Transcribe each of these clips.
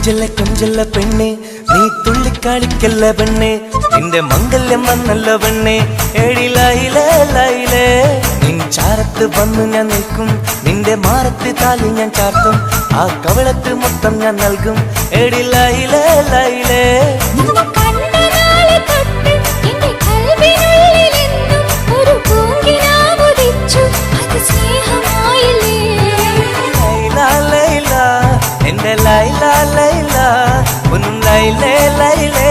കൊഞ്ചല്ല കൊഞ്ചല്ല പെണ്ണെ നീ തുള്ളിക്കളിക്കല്ല പെണ്ണെ നിന്റെ മംഗല്യം വന്നല്ലോ പെണ്ണെ എടി ലൈലേ ലൈലേ നിൻ ചാരത്ത് വന്നു ഞാൻ നിൽക്കും നിന്റെ മാറത്ത് താലി ഞാൻ ചാർത്തും ആ കവളത്ത് മൊത്തം ഞാൻ നൽകും എടി ലൈലേ ലൈലേ എന്റെ ലൈല ലൈല ഒന്നും ലൈലേ ലൈലേ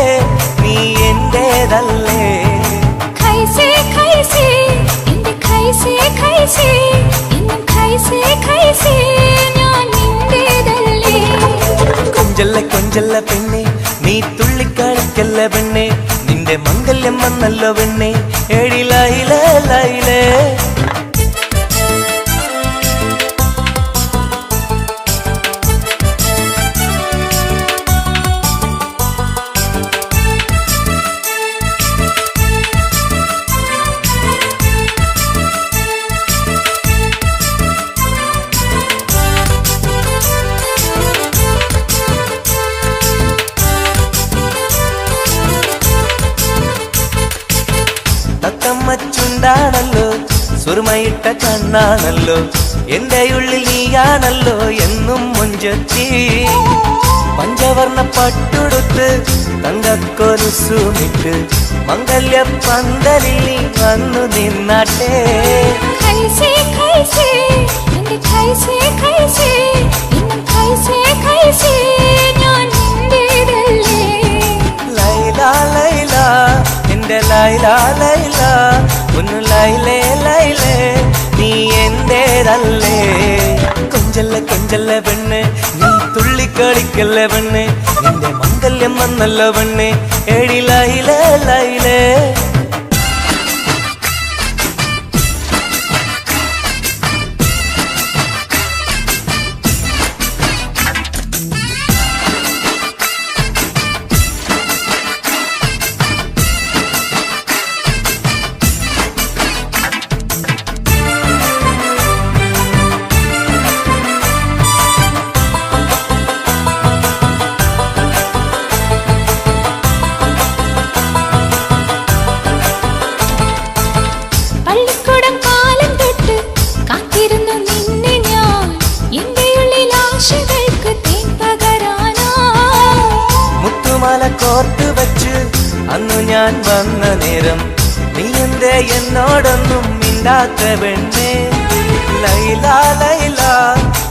നീ എന്റേതല്ലേ ഖൈസേ ഖൈസേ എന്റെ ഖൈസേ ഖൈസേ എന്നും ഖൈസേ ഖൈസേ ഞാൻ നിന്റേതല്ലേ കൊഞ്ചല്ല കൊഞ്ചല്ല പെണ്ണെ നീ തുള്ളിക്കളിക്കല്ല പെണ്ണെ നിന്റെ മംഗല്യം വന്നല്ലോ പെണ്ണെ എടി ലൈലേ ലൈലേ തത്തമ്മച്ചുണ്ടാണല്ലോ സുറുമയിട്ട കണ്ണാണല്ലോ എന്റെ ഉള്ളിൽ നീയാണല്ലോ എന്നും മുഞ്ചത്തി പഞ്ചവർണ്ണ പട്ടുടുത്ത് തങ്കക്കൊലുസുമിട്ട് മംഗല്യ പന്തലിൽ നീ വന്നു നിന്നാട്ടെ ഖൈസേ ഖൈസേ എന്റെ ഖൈസേ ഖൈസേ എന്നും ഖൈസേ ഖൈസേ ഞാൻ നിന്റേതല്ലേ ലൈല ലൈല എന്റെ ലൈല ലൈല ഒന്ന് ലൈലേ ലൈലേ നീ എന്റേതല്ലേ കൊഞ്ചല്ല കൊഞ്ചല്ല പെണ്ണ് നീ തുള്ളിക്കളിക്കല്ല പെണ്ണ് നിന്റെ മംഗല്യം വന്നല്ലോ പെണ്ണ് എടി ലൈലേ ലൈലേ കോർത്ത് വെച്ച് അന്നു ഞാൻ വന്ന നേരം നീ എന്തേ എന്നോടൊന്നും മിണ്ടാത്ത പെണ്ണേ ലൈല ലൈല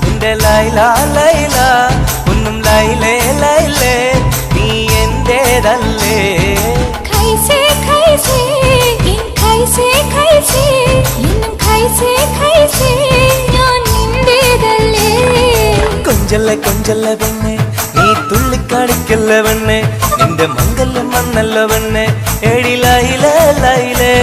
എന്റെ ലൈല ലൈല ഒന്നും ലൈലേ ലൈലേ നീ എന്റേതല്ലേ ഖൈസേ ഖൈസേ എൻ ഖൈസേ ഖൈസേ എന്നും ഖൈസേ ഖൈസേ ഞാൻ നിന്റേതല്ലേ കൊഞ്ചല്ല കൊഞ്ചല്ല പെണ്ണെ നീ തുള്ളിക്കളിക്കല്ല പെണ്ണെ നിന്റെ മംഗല്യം വന്നല്ലോ പെണ്ണെ എടി ലൈലേ ലൈലേ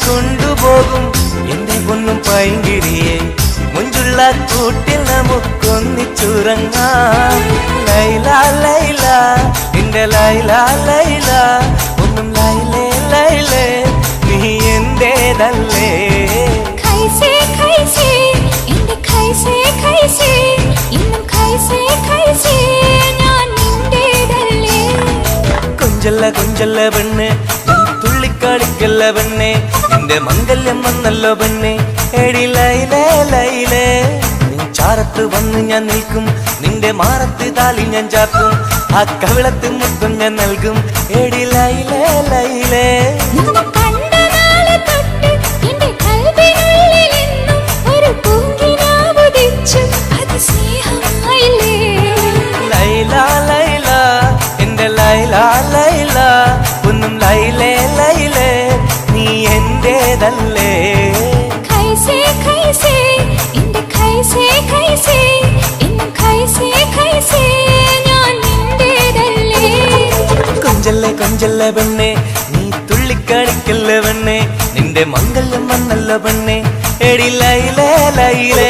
കൊണ്ടുപോകും എന്റെ പൊന്നും പൈങ്കിരിയെ മുഞ്ചുള്ള കൂട്ടിൽ നമുക്കൊന്നിച്ചുറങ്ങാം ലൈല ലൈല എന്റെ ലൈല ലൈല ഒന്നും ലൈലേ ലൈലേ നീ എന്റേതല്ലേ ഖൈസേ ഖൈസേ എന്റെ ഖൈസേ ഖൈസേ എന്നും ഖൈസേ ഖൈസേ ഞാൻ നിന്റേതല്ലേ കൊഞ്ചല്ല കൊഞ്ചല്ല പെണ്ണ് തുള്ളിക്കളിക്കല്ല പെണ്ണെ നിന്റെ മംഗല്യം വന്നല്ലോ പെണ്ണെ എടി ലൈലേ ലൈലേ നിൻ ചാരത്ത് വന്ന് ഞാൻ നിൽക്കും നിന്റെ മാറത്ത് താലി ഞാൻ ചാർത്തും ആ കവിളത്ത് മുത്തം ഞാൻ നൽകും എടി ലൈലേ ലൈലേ ലൈല ലൈല എന്റെ ലൈല ലൈല ഒന്നും ലൈലേ ലൈലേ നീ എന്റേതല്ലേ ഖൈസേ ഖൈസേ എന്റെ ഖൈസേ ഖൈസേ എന്നും ഖൈസേ ഖൈസേ ഞാൻ നിന്റേതല്ലേ കൊഞ്ചല്ല പെണ്ണെ നീ തുള്ളിക്കളിക്കല്ല പെണ്ണെ നിന്റെ മംഗല്യം വന്നല്ല പെണ്ണെ എടി ലൈലേ ലൈലേ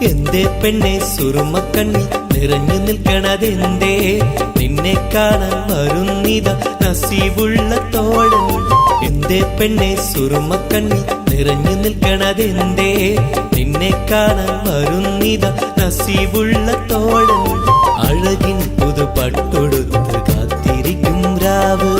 എന്തേ പെണ്ണെ സുറുമക്കണ്ണി നിറഞ്ഞു നിൽക്കണതെന്തേ നിന്നെ കാണാൻ വരുന്നിത നസീബുള്ള തോഴൻ എന്തേ പെണ്ണെ സുറുമക്കണ്ണി നിറഞ്ഞു നിൽക്കണതെന്തേ നിന്നെ കാണാൻ വരുന്നിത നസീബുള്ള തോഴൻ അഴകിൻ പുതുപട്ടൊടുത്ത് കാത്തിരിക്കും രാവ്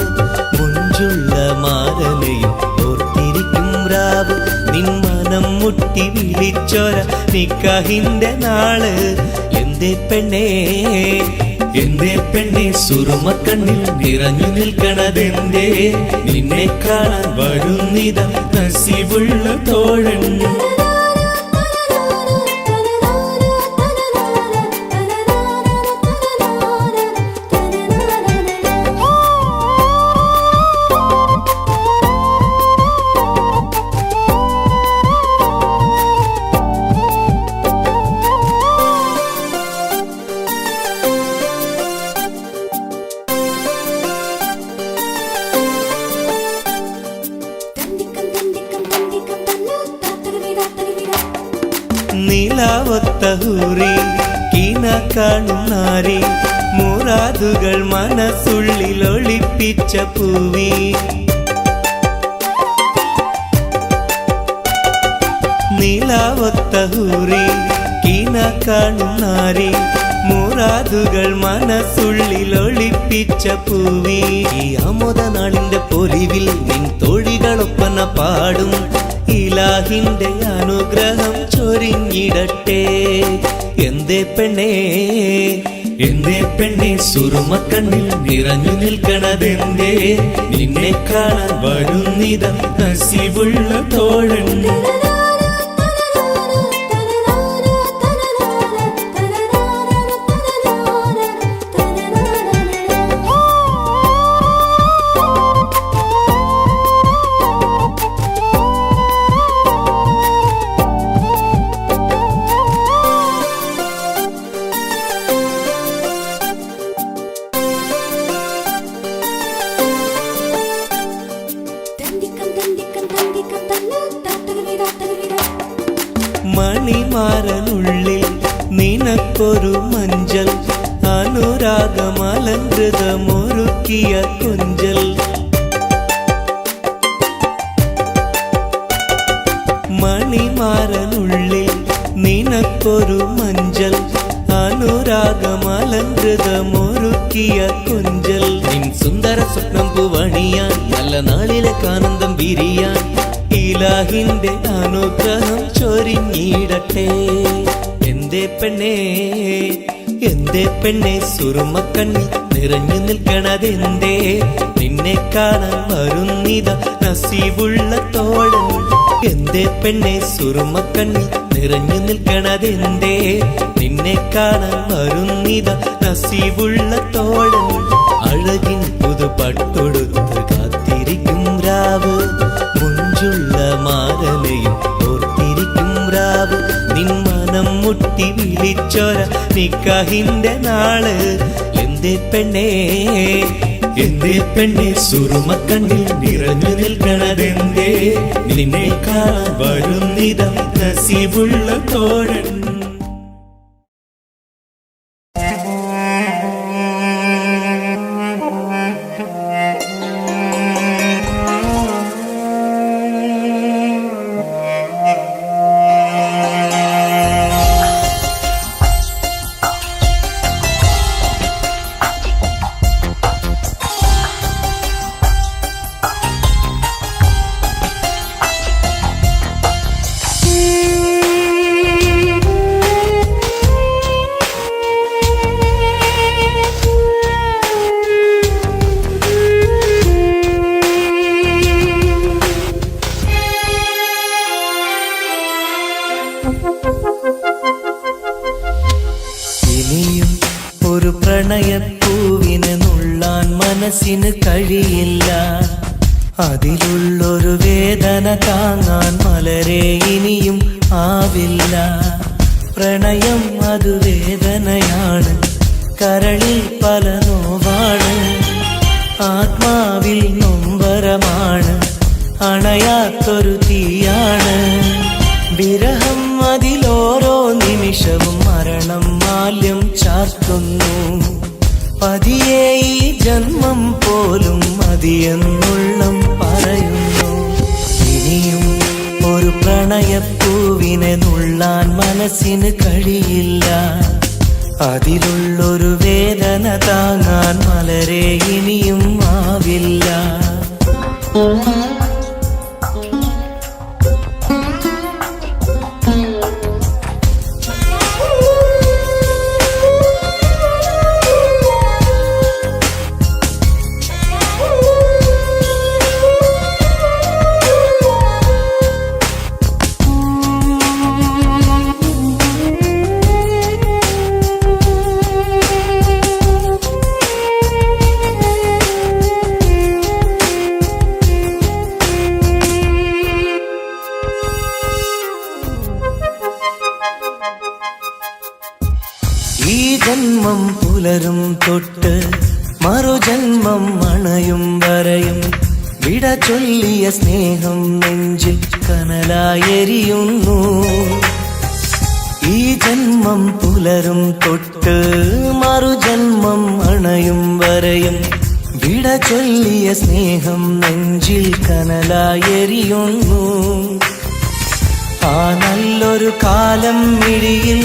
മുഞ്ചുള്ള മാരലയും ഓർത്തിരിക്കും രാവ് നിൻ മനം മുട്ടി വിളിച്ചോര നിക്കാഹിന്റെ നാള് എന്തേ പെണ്ണെ സുറുമക്കണ്ണിൽ നിറഞ്ഞു നിൽക്കണതെന്തേ നിന്നെ കാണാൻ വരുന്നിത നസീബുള്ള തോഴൻ നിലാവത്തഹൂറി കീന കാണുന്നാരി മുറാദുകൾ മനസ്സുള്ളിൽ ഒളിപ്പിച്ച പൂവി നിലാവത്തഹൂറി കീന കാണുന്നാരി മുറാദുകൾ മനസ്സുള്ളിൽ ഒളിപ്പിച്ച പൂവി ഈ ആമോദ നാളിന്റെ പൊലിവിൽ നിൻ തോഴികളൊപ്പന പാടും ഇലാഹിന്റെ അനുഗ്രഹം ചൊരിഞ്ഞിടട്ടെ എന്തേ പെണ്ണെ സുറുമക്കണ്ണിൽ നിറഞ്ഞു നിൽക്കണതെന്തേ നിന്നെ കാണാൻ വരുന്നിത നസീബുള്ള തോഴൻ മണിമാരനുള്ളിൽ നിനക്കൊരു മഞ്ചൽ അനുരാഗമലങ്കൃതമൊരുക്കിയ കൊഞ്ചൽ മണിമാരനുള്ളിൽ നിനക്കൊരു മഞ്ചൽ അനുരാഗമലങ്കൃതമൊരുക്കിയ കൊഞ്ചൽ നിൻ സുന്ദര സ്വപ്നം പൂവണിയാൻ നല്ല നാളിലെ ആനന്ദം വിരിയാൻ ഇലാഹിന്റെ അനുഗ്രഹം ചൊരിഞ്ഞിടട്ടെ എന്തേ പെണ്ണെ സുറുമക്കണ്ണി നിറഞ്ഞു നിൽക്കണതെന്തേ നിന്നെ കാണാൻ വരുന്നിത നസീബുള്ള തോഴൻ എന്തേ പെണ്ണെ സുറുമക്കണ്ണി നിറഞ്ഞു നിൽക്കണതെന്തേ നിന്നെ കാണാൻ വരുന്നിത നസീബുള്ള തോഴൻ അഴകിൻ പുതുപട്ടൊടുത്ത് കാത്തിരിക്കും രാവ് മുഞ്ചുള്ള മാരലയും ഓർത്തിരിക്കും രാവ് നിൻ മനം മുട്ടി വിളിച്ചോര നിക്കാഹിന്റെ നാള് എന്തേ പെണ്ണെ സുറുമക്കണ്ണിൽ നിറഞ്ഞു നിൽക്കണതെന്തേ നിന്നെ കാണാൻ വരുന്നിത നസീബുള്ള തോഴൻ ഇനിയും ഒരു പ്രണയപ്പൂവിനെ നുള്ളാൻ മനസ്സിന് കഴിയില്ല. അതിലുള്ളൊരു വേദന താങ്ങാൻ മലരെ ഇനിയും ആവില്ല. പ്രണയം അത് വേദനയാണ്, കരളിൽ പല നോവാണ്, ആത്മാവിൽ നൊമ്പരമാണ്, അണയാത്തൊരു തീയാണ്. വിരഹം അതിലോരോ നിമിഷവും മരണം മാല്യം ചാർത്തുന്നു. പതിയെ ഈ ജന്മം പോലും മതിയെന്നുള്ളം പറയുന്നു. ഇനിയും ഒരു പ്രണയപ്പൂവിനെ നുള്ളാൻ മനസ്സിന് കഴിയില്ല. അതിലുള്ളൊരു വേദന താങ്ങാൻ മലരെ ഇനിയും ആവില്ല. ഈ ജന്മം പുലരും തൊട്ട് മറുജന്മം അണയും വരെയും വിട ചൊല്ലിയ സ്നേഹം നെഞ്ചിൽ കനലായെരിയുന്നു. ഈ ജന്മം പുലരും തൊട്ട് മറുജന്മം അണയും വരെയും വിട ചൊല്ലിയ സ്നേഹം നെഞ്ചിൽ കനലായെരിയുന്നു. ആ നല്ലൊരു കാലം മിഴിയിൽ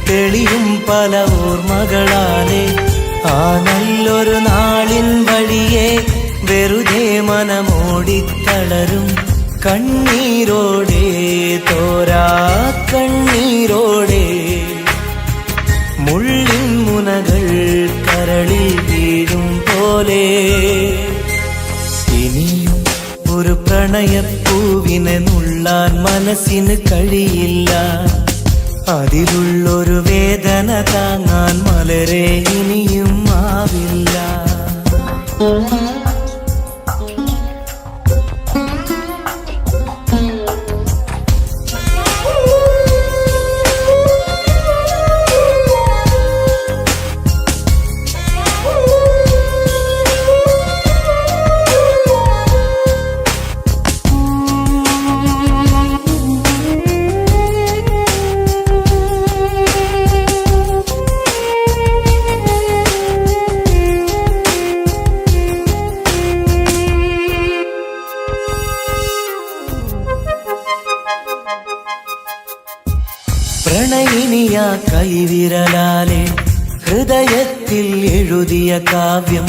തെളിയും പല ഓർമ്മകളാലെ, ആ നല്ലൊരു നാളിൻ വഴിയെ വെറുതെ മനമോടിത്തളരും കണ്ണീരോടെ, തോരാ കണ്ണീരോടെ. മുള്ളിൻ മുനകൾ കരളിൽ വീഴും പോലെ. ഇനിയും ഒരു പ്രണയപ്പൂവിനെ നുള്ളാൻ മനസ്സിന് കഴിയില്ല. അതിലുള്ളൊരു വേദന താങ്ങാൻ മലരെ ഇനിയും ആവില്ല. പ്രണയിനിയ കൈവിരലാലെ ഹൃദയത്തിൽ എഴുതിയ കാവ്യം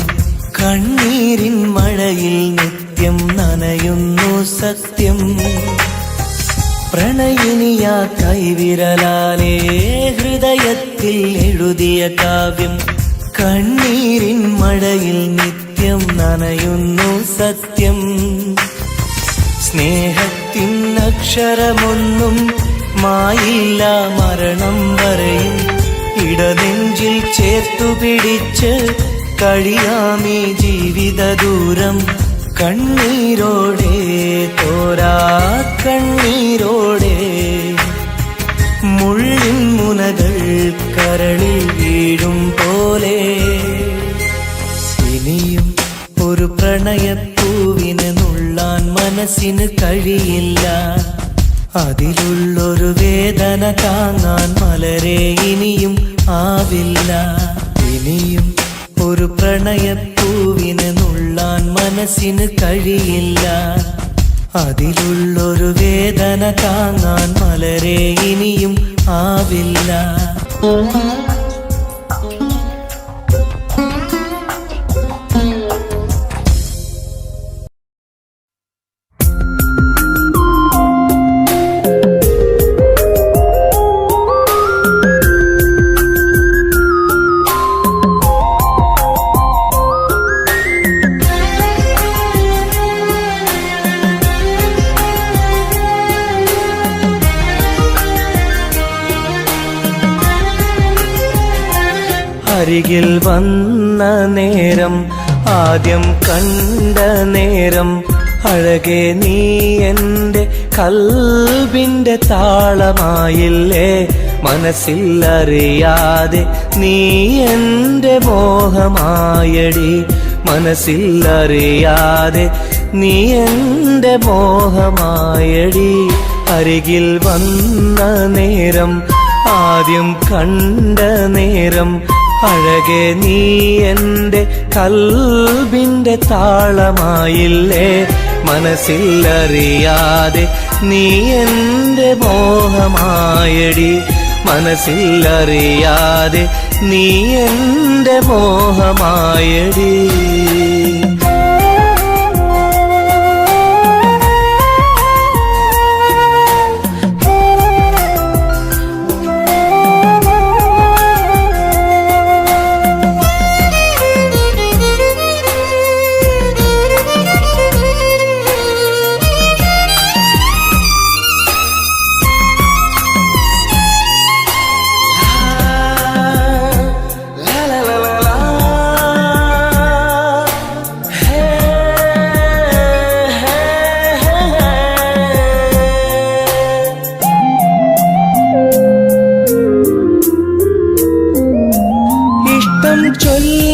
കണ്ണീരിൻ മഴയിൽ നിത്യം നനയുന്നു സത്യം. പ്രണയിനിയ കൈവിരലാലെ ഹൃദയത്തിൽ എഴുതിയ കാവ്യം കണ്ണീരിൻ മഴയിൽ നിത്യം നനയുന്നു സത്യം. സ്നേഹത്തിൻ അക്ഷരമൊന്നും മായില്ല മരണം വരെയും, ഇടനെഞ്ചിൽ ചേർത്തു പിടിച്ച് കഴിയാമീ ജീവിത ദൂരം. കണ്ണീരോടെ, തോരാ കണ്ണീരോടെ. മുള്ളിൻ മുനകൾ കരളിൽ വീഴും പോലെ. ഇനിയും ഒരു പ്രണയപ്പൂവിനെ നുള്ളാൻ മനസ്സിന് കഴിയില്ല. അതിലുള്ളൊരു വേദന താങ്ങാൻ മലരെ ഇനിയും ആവില്ല. ഇനിയും ഒരു പ്രണയപ്പൂവിനെ നുള്ളാൻ മനസ്സിന് കഴിയില്ല. അതിലുള്ളൊരു വേദന താങ്ങാൻ മലരെ ഇനിയും ആവില്ല. അരികിൽ വന്ന നേരം ആദ്യം കണ്ട നേരം അഴകെ നീ എൻ്റെ കൽബിൻ്റെ താളമായില്ലേ മനസ്സിൽ അറിയാതെ നീ എൻ്റെ മോഹമായടി മനസ്സിൽ അറിയാതെ നീ എൻ്റെ മോഹമായടി അരികിൽ വന്ന നേരം ആദ്യം കണ്ട നേരം അഴകെ നീ എൻ്റെ കൽബിൻ്റെ താളമായില്ലേ മനസ്സിൽ അറിയാതെ നീ എൻ്റെ മോഹമായടി മനസ്സിൽ അറിയാതെ നീ എൻ്റെ മോഹമായടി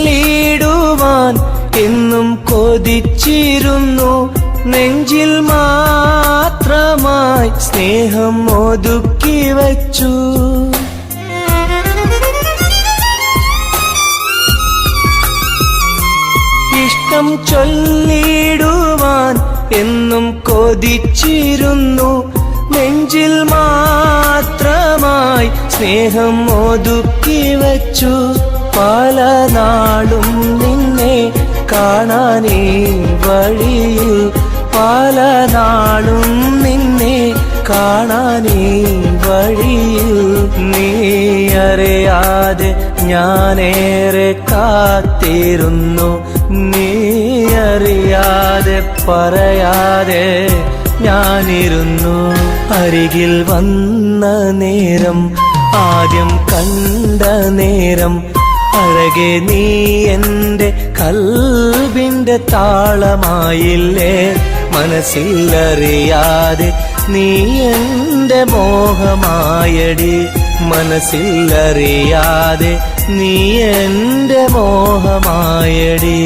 ചൊല്ലിടുവാൻ എന്നും കൊതിച്ചിരുന്നു നെഞ്ചിൽ മാത്രമായി സ്നേഹം ഒതുക്കി വച്ചു ഇഷ്ടം ചൊല്ലിടുവാൻ എന്നും കൊതിച്ചിരുന്നു നെഞ്ചിൽ മാത്രമായി സ്നേഹം ഒതുക്കി വച്ചു പല നാളും നിന്നെ കാണാനേ വഴിയിൽ പല നാളും നിന്നെ കാണാനേ വഴിയിൽ നീ അറിയാതെ ഞാനേറെ കാത്തിരുന്നു നീ അറിയാതെ പറയാതെ ഞാനിരുന്നു അരികിൽ വന്ന നേരം ആദ്യം കണ്ട നേരം അഴകെ നീ എൻ്റെ കൽബിൻ്റെ താളമായില്ലേ മനസ്സിൽ അറിയാതെ നീ എൻ്റെ മോഹമായടി മനസ്സിൽ അറിയാതെ നീ എൻ്റെ മോഹമായടി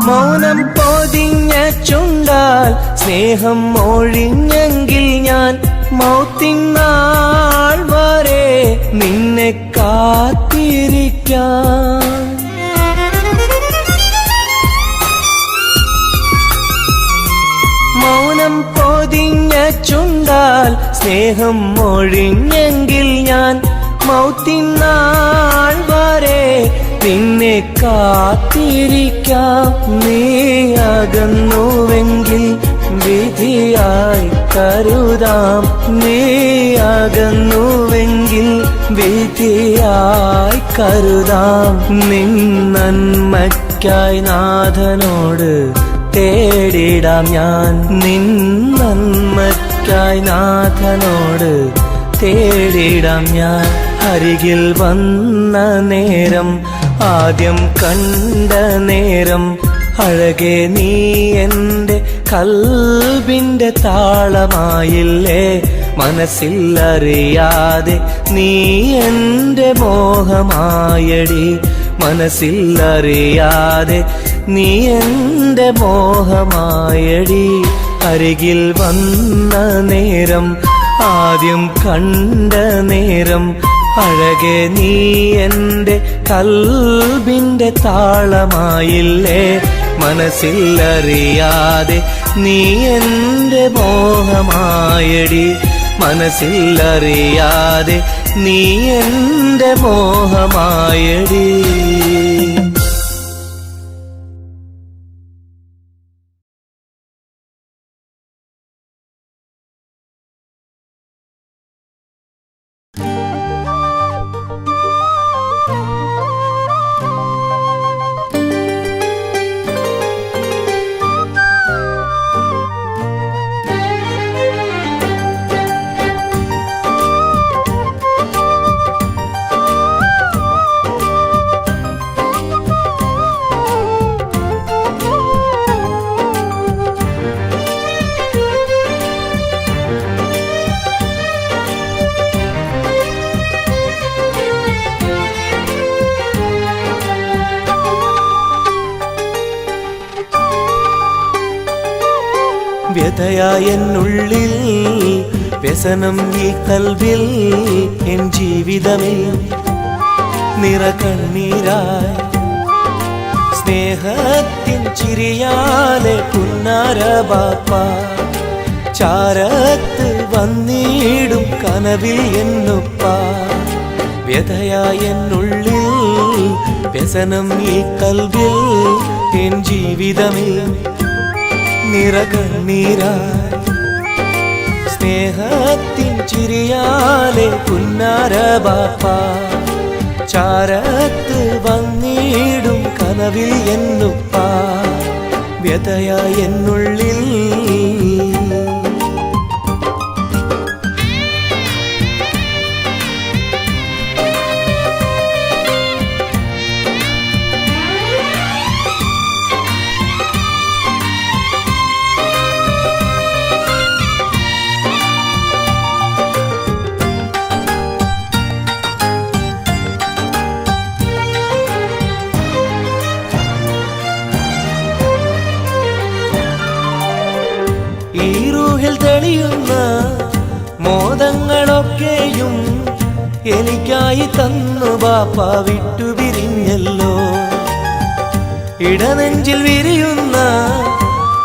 മൗനം പൊതിഞ്ഞ ചുണ്ടാൽ സ്നേഹം ഒഴിഞ്ഞെങ്കിൽ ഞാൻ മൗത്തിനാൾ വരെ നിന്നെ കാത്തിരിക്കാം മൗനം പൊതിഞ്ഞ ചുണ്ടാൽ സ്നേഹം ഒഴിഞ്ഞെങ്കിൽ ഞാൻ മൗത്തിനാൾ വരെ നിന്നെ കാത്തിരിക്കാം നീ അകന്നുവെങ്കിൽ വിധിയായി കരുതാം നീ അകന്നുവെങ്കിൽ വിധിയായി കരുതാം നിൻ നന്മയ്ക്കായി നാഥനോട് തേടിടാം ഞാൻ നിൻ നന്മയ്ക്കായി നാഥനോട് തേടിടാം ഞാൻ അരികിൽ വന്ന നേരം ആദ്യം കണ്ട നേരം അഴകെ നീ എൻ്റെ കൽബിൻ്റെ താളമായില്ലേ മനസ്സിൽ അറിയാതെ നീ എൻ്റെ മോഹമായടി മനസ്സിൽ അറിയാതെ നീ എൻ്റെ മോഹമായടി അരികിൽ വന്ന നേരം ആദ്യം കണ്ട നേരം അഴകെ നീ എൻ്റെ കൽബിൻ്റെ താളമായില്ലേ, മനസ്സിലറിയാതെ നീ എൻ്റെ മോഹമായടി, മനസ്സിലറിയാതെ നീ എൻ്റെ മോഹമായടി. വ്യഥയായെന്നുള്ളിൽ വ്യസനം ഈ കൽവിൽ, എൻ ജീവിതമേ നിറകണ്ണീരായി സ്നേഹത്തിൻ ചിരിയാലെ പുന്നാര ബാപ്പ ചാരത്ത് വന്നിടും കനവിൽ എന്നുപ്പ. വ്യഥയായെന്നുള്ളിൽ വ്യസനം ഈ കൽവിൽ, എൻ ജീവിതമേ നിറകണ്ണീരായി സ്നേഹത്തിൻ ചിരിയാലെ പുന്നാര ബാപ്പ ചാരത്ത് വന്നിടും കനവിൽ എന്നുപ്പ. വ്യഥയായെന്നുള്ളിൽ ഈ റൂഹിൽ തെളിയുന്ന മോദങ്ങളൊക്കെയും എനിക്കായി തന്നു ബാപ്പ വിട്ടുപിരിഞ്ഞല്ലോ. ഇടനെഞ്ചിൽ വിരിയുന്ന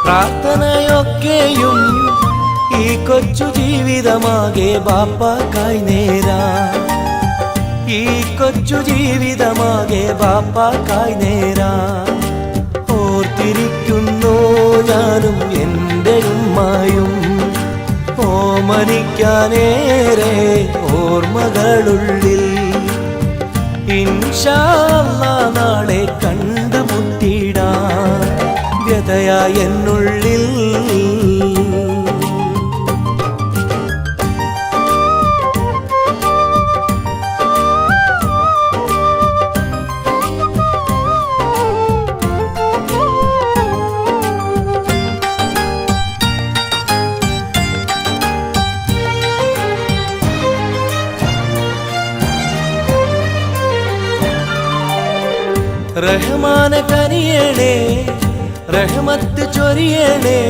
പ്രാർത്ഥനയൊക്കെയും ഈ കൊച്ചു ജീവിതമാകെ ബാപ്പാക്കായി നേരാ, ഈ കൊച്ചു ജീവിതമാകെ ബാപ്പാക്കായി നേരാ. ഓർത്തിരിക്കുന്നു ഞാനും എൻ്റെ ഉമ്മായും, ഓമനിക്കാനേറെ ഓർമ്മകളുള്ളിൽ. ഇൻഷാ അല്ലാഹ് നാളെ കണ്ടുമുട്ടിടാൻ വ്യഥയായെന്നുള്ളിൽ. റഹ്മാന കനിയണേ, റഹ്മത്ത് ചൊരിയണേ,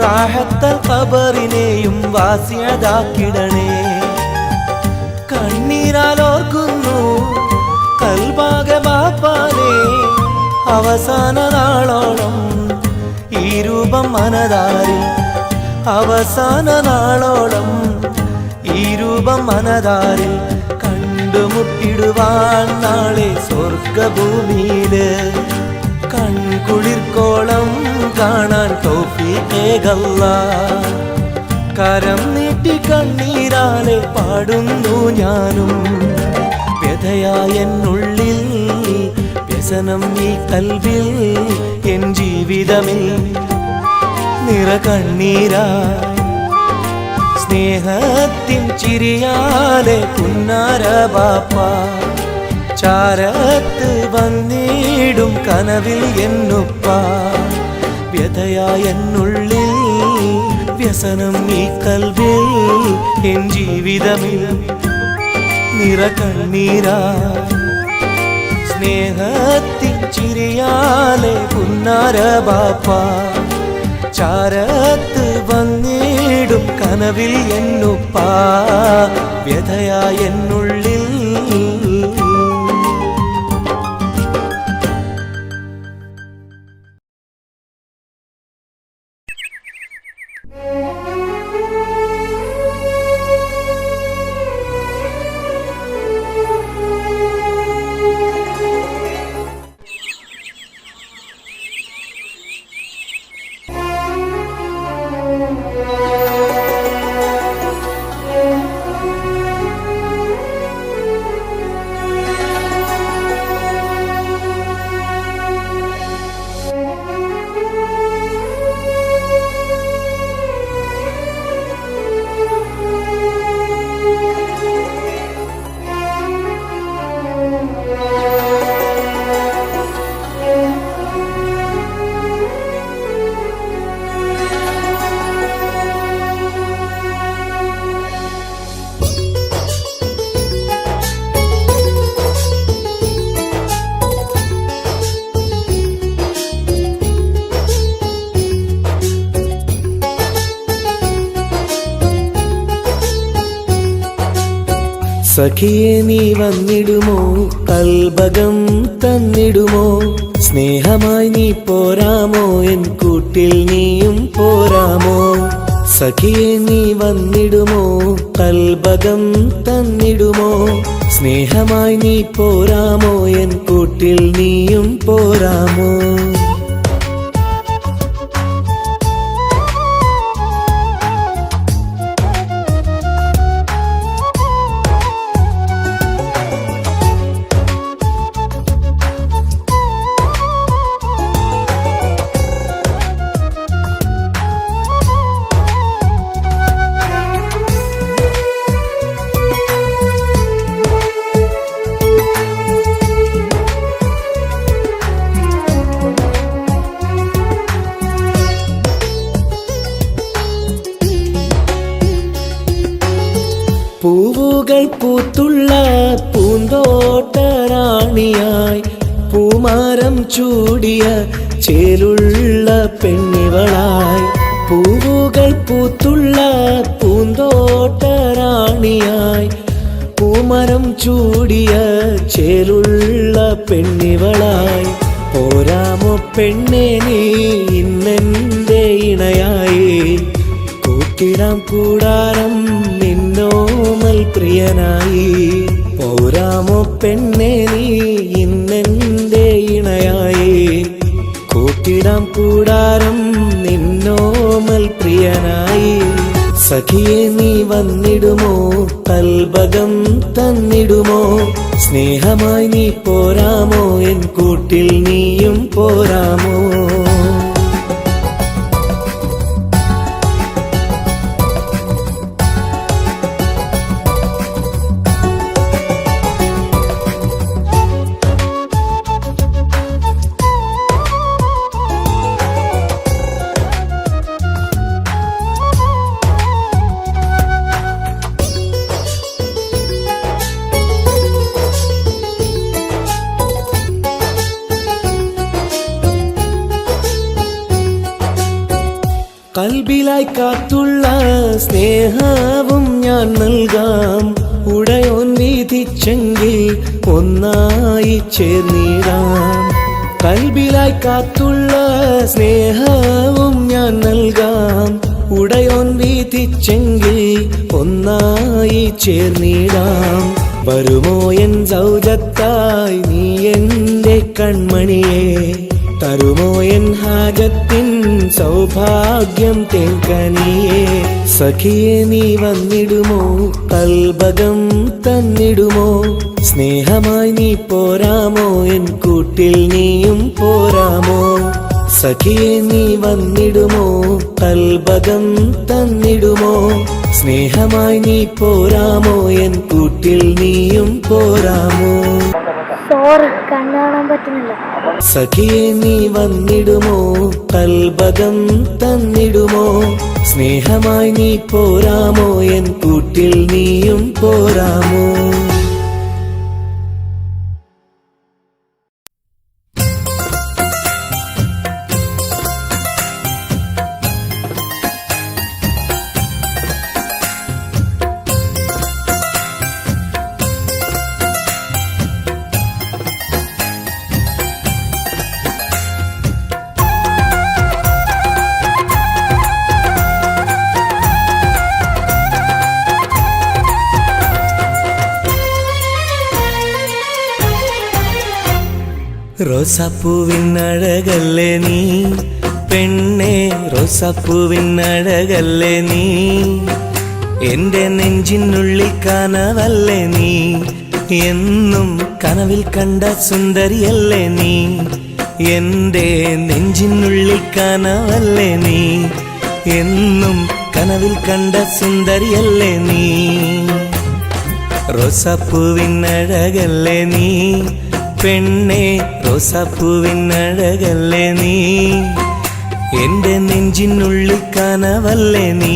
റാഹത്തൽ ഖബറിനെയും വാസിയതാക്കിടണേ. കണ്ണീരാലോർക്കുന്നു കൽബാകെ ബാപ്പാനെ, അവസാന നാളോളം ഈ രൂപം മനതാരിൽ, അവസാന നാളോളം ഈ രൂപം മനതാരിൽ. കണ്ടുമുട്ടിടുവാൻ നാളെ സ്വർഗഭൂമിയില്, കൺകുളിർക്കോളം കാണാൻ തൗഫീഖേകല്ലാഹ്. കരം നീട്ടി കണ്ണീരാലെ പാടുന്നു ഞാനും. വ്യഥയായെന്നുള്ളിൽ വ്യസനം ഈ കൽവിൽ, എൻ ജീവിതമേ നിറകണ്ണീരായി സ്നേഹത്തിൻ ചിരിയാലെ പുന്നാര ബാപ്പ ചാരത്ത് വന്നിടും കനവിൽ എന്നുപ്പ. വ്യഥയായെന്നുള്ളിൽ വ്യസനം ഈ കൽവിൽ, എൻ ജീവിതമേ നിറകണ്ണീരായി സ്നേഹത്തിൻ ചിരിയാലെ പുന്നാര ബാപ്പ ചാരത്ത് വന്നിടും കനവിൽ എന്നുപ്പ. വ്യഥയായെന്നുള്ളിൽ സഖിയെ നീ വന്നിടുമോ കൽബകം തന്നിടുമോ സ്നേഹമായി നീ പോരാമോ എൻ കൂട്ടിൽ നീയും പോരാമോ സഖിയെ നീ വന്നിടുമോ കൽബകം തന്നിടുമോ സ്നേഹമായി നീ പോരാമോ എൻ കൂട്ടിൽ നീയും പോരാമോ പൂവുകൾ പൂത്തുള്ള പൂന്തോട്ടറാണിയായി പൂമാരം ചൂടിയ ചേലുള്ള പെണ്ണിവളായി പൂവുകൾ പൂത്തുള്ള പൂന്തോട്ടറാണിയായി പൂമരം ചൂടിയ ചേലുള്ള പെണ്ണിവളായി പോരാമോ പെണ്ണെ നീ ഇന്നെന്റെ ഇണയായി കൂട്ടിടാം കൂടാരം നിന്നോമൽ പ്രിയനായി പോരാമോ പെണ്ണെ നീ ഇന്നെന്റെ ഇണയായി കൂട്ടിടാം കൂടാരം നിന്നോമൽ പ്രിയനായി സഖിയെ നീ വന്നിടുമോ കൽബകം തന്നിടുമോ സ്നേഹമായി നീ പോരാമോ എൻ കൂട്ടിൽ നീയും പോരാമോ കൽബിലായി കാത്തുള്ള സ്നേഹവും ഞാൻ നൽകാം ഉടയോൻ വിധിച്ചെങ്കിൽ ഒന്നായി ചേർന്നിടാം കൽബിലായി കാത്തുള്ള സ്നേഹവും ഞാൻ നൽകാം ഉടയോൻ വിധിച്ചെങ്കിൽ ഒന്നായി ചേർന്നിടാം വരുമോ എൻ സൗജത്തായി നീ എന്റെ കൺമണിയെ തരുമോ എൻ ഹാജത്തിൻ സൗഭാഗ്യം തേങ്കനിയേ സഖിയെ നീ വന്നിടുമോ കൽബകം തന്നിടുമോ സ്നേഹമായി നീ പോരാമോ എൻ കൂട്ടിൽ നീയും പോരാമോ സഖിയെ നീ വന്നിടുമോ കൽബകം തന്നിടുമോ സ്നേഹമായി നീ പോരാമോ എൻ കൂട്ടിൽ നീയും പോരാമോ സോറി കണ്ണു കാണാൻ പറ്റുന്നില്ല സഖിയെ നീ വന്നിടുമോ കൽബകം തന്നിടുമോ സ്നേഹമായി നീ പോരാമോ എൻ കൂട്ടിൽ നീയും പോരാമോ റോസാപ്പൂവിനഴകല്ലേ നീ പെണ്ണെ റോസാപ്പൂവിനഴകല്ലേ നീ എന്റെ നെഞ്ചിനുള്ളിൽ കനവല്ലേ നീ എന്നും കനവിൽ കണ്ട സുന്ദരിയല്ലേ നീ എന്റെ നെഞ്ചിനുള്ളിൽ കനവല്ലേ നീ എന്നും കനവിൽ കണ്ട സുന്ദരിയല്ലേ നീ റോസാപ്പൂവിനഴകല്ലേ നീ പെണ്ണെ റോസാപ്പൂവിനഴകല്ലേ നീ എന്റെ നെഞ്ചിനുള്ളിൽ കനവല്ലേ നീ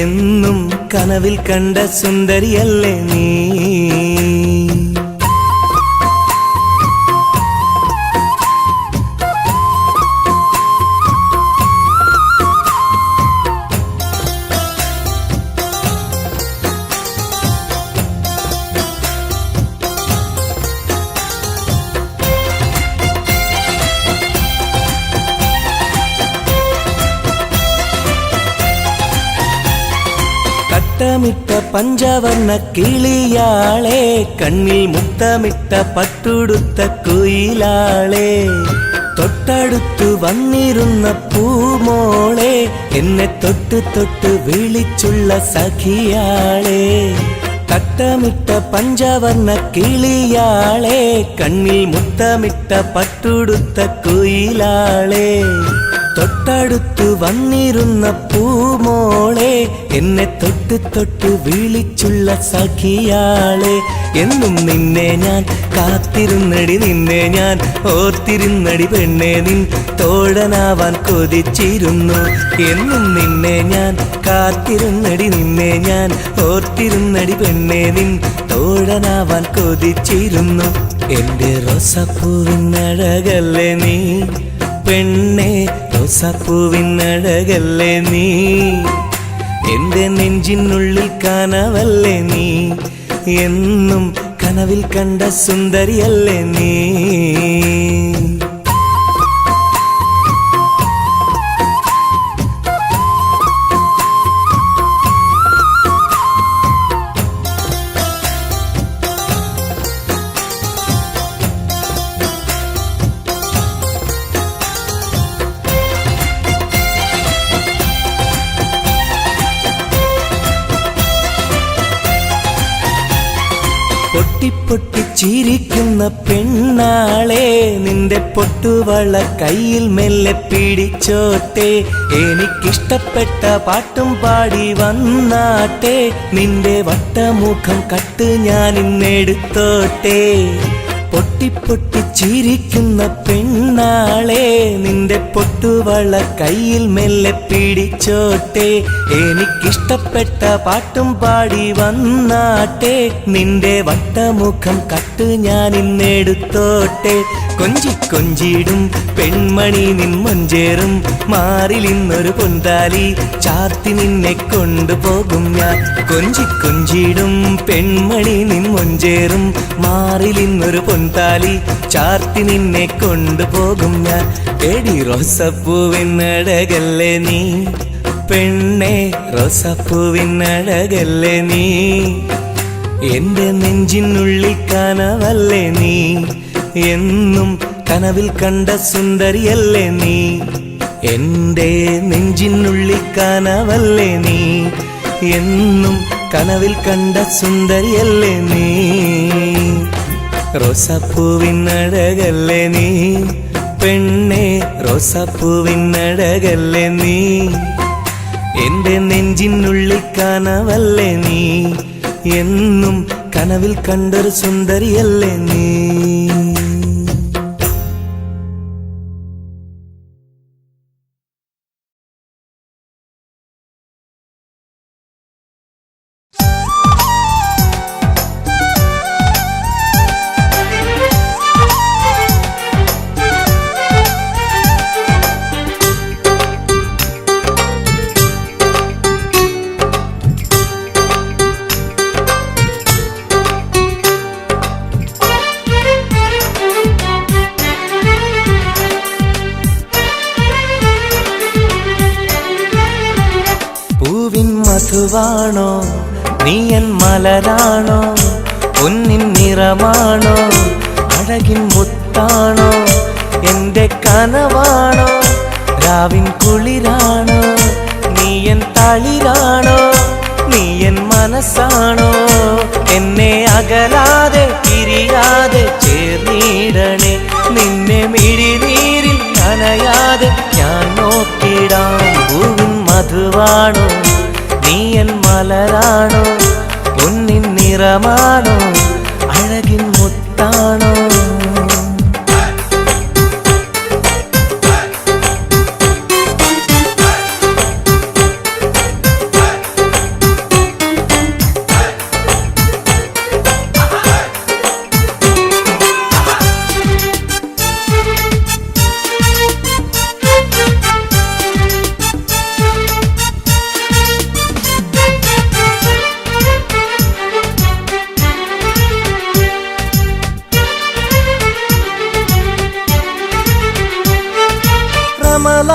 എന്നും കനവിൽ കണ്ട സുന്ദരിയല്ലേ നീ തട്ടമിട്ട പഞ്ചവർണ്ണ കിളിയാളെ, കണ്ണിൽ മുത്തമിട്ട പട്ടുടുത്ത കുയിലാളെ, തൊട്ടടുത്തു വന്നിരുന്ന പൂമോളെ, എന്നെ തൊട്ട് തൊട്ട് വിളിച്ചുള്ള സഖിയാളെ. തട്ടമിട്ട പഞ്ചവർണ്ണ കിളിയാളെ, കണ്ണിൽ മുത്തമിട്ട പട്ടുടുത്ത കുയിലാളെ, തൊട്ടടുത്തു വന്നിരുന്ന പൂമോളെ, എന്നെ തൊട്ട് തൊട്ട് വിളിച്ചുള്ള സഖിയാളെ. എന്നും നിന്നെ ഞാൻ കാത്തിരുന്നടി, നിന്നെ ഞാൻ ഓർത്തിരുന്നടി പെണ്ണെ, നിൻ തോഴനാവാൻ കൊതിച്ചിരുന്നു. എന്നും നിന്നെ ഞാൻ കാത്തിരുന്നടി, നിന്നെ ഞാൻ ഓർത്തിരുന്നടി പെണ്ണെ, നിൻ തോഴനാവാൻ കൊതിച്ചിരുന്നു. എന്റെ റോസാപ്പൂവിനഴകല്ലേ നീ പെണ്ണെ, റോസാപ്പൂവിനഴകല്ലേ നീ, എന്റെ നെഞ്ചിനുള്ളിൽ കനവല്ലേ നീ, എന്നും കനവിൽ കണ്ട സുന്ദരിയല്ലേ നീ. പൊട്ടി ചിരിക്കുന്ന പെണ്ണാളെ, നിന്റെ പൊട്ടുവള കയ്യിൽ മെല്ലെ പിടിച്ചോട്ടെ, എനിക്കിഷ്ടപ്പെട്ട പാട്ടും പാടി വന്നാട്ടെ, നിന്റെ വട്ടമുഖം കട്ട് ഞാൻ ഇന്നെടുത്തോട്ടെ. പൊട്ടി ചിരിക്കുന്ന പെണ്ണാളെ, നിന്റെ പൊട്ടുവള കയ്യിൽ മെല്ലെ പിടിച്ചോട്ടെ, എനിക്കിഷ്ടപ്പെട്ട പാട്ടും പാടി വന്നാട്ടെ, നിന്റെ വട്ടമുഖം കട്ട് ഞാൻ ഇന്നെടുത്തോട്ടെ. കൊഞ്ചിടും പെൺമണി നിൻ മൊഞ്ചേറും മാറിൽ ഇന്നൊരു പൊന്താലി ചാർത്തി നിന്നെ കൊണ്ടുപോകും ഞാൻ. കൊഞ്ചിടും പെൺമണി നിൻ മൊഞ്ചേറും മാറിൽ ഇന്നൊരു പൊന്താലി ചാർത്തി നിന്നെ കൊണ്ടുപോകും ഞാൻ. എടി റോസപ്പൂവിനഴകല്ലേ നീ പെണ്ണെ, റോസപ്പൂവിനഴകല്ലേ നീ, എന്റെ നെഞ്ചിനുള്ളിൽ കനവല്ലേ നീ, എന്നും കനവിൽ കണ്ട സുന്ദരിയല്ലേ നീ, എന്റെ നെഞ്ചിനുള്ളിൽ കനവല്ലേ നീ, എന്നും കനവിൽ കണ്ട സുന്ദരിയല്ലേ നീ. റോസാപ്പൂവിനഴകല്ലേ നീ പെണ്ണെ, റോസാപ്പൂവിനഴകല്ലേ നീ, എന്റെ നെഞ്ചിനുള്ളിൽ കനവല്ലേ നീ, എന്നും കനവിൽ കണ്ടൊരു സുന്ദരിയല്ലേ നീ. മധുവാണോ നീ എൻ മലരാണോ, പൊന്നിൻ നിറമാണോ, അഴകിൻ മുത്താണോ, എന്റെ കനവാണോ, രാവിൻ കുളിരാണോ, നീ എൻ തളിരാണോ, നീ എൻ മനസ്സാണോ, എന്നെ അകലാതെ പിരിയാതെ ചേർന്നിടണേ, നിന്നെ മിഴിനീരിൽ നനയാതെ ഞാൻ നോക്കിടാം. പൂവിൻ മധുവാണോ നീ എൻ മലരാണോ, പൊന്നിൻ നിറമാണോ, അഴകിൻ മുത്താണോ.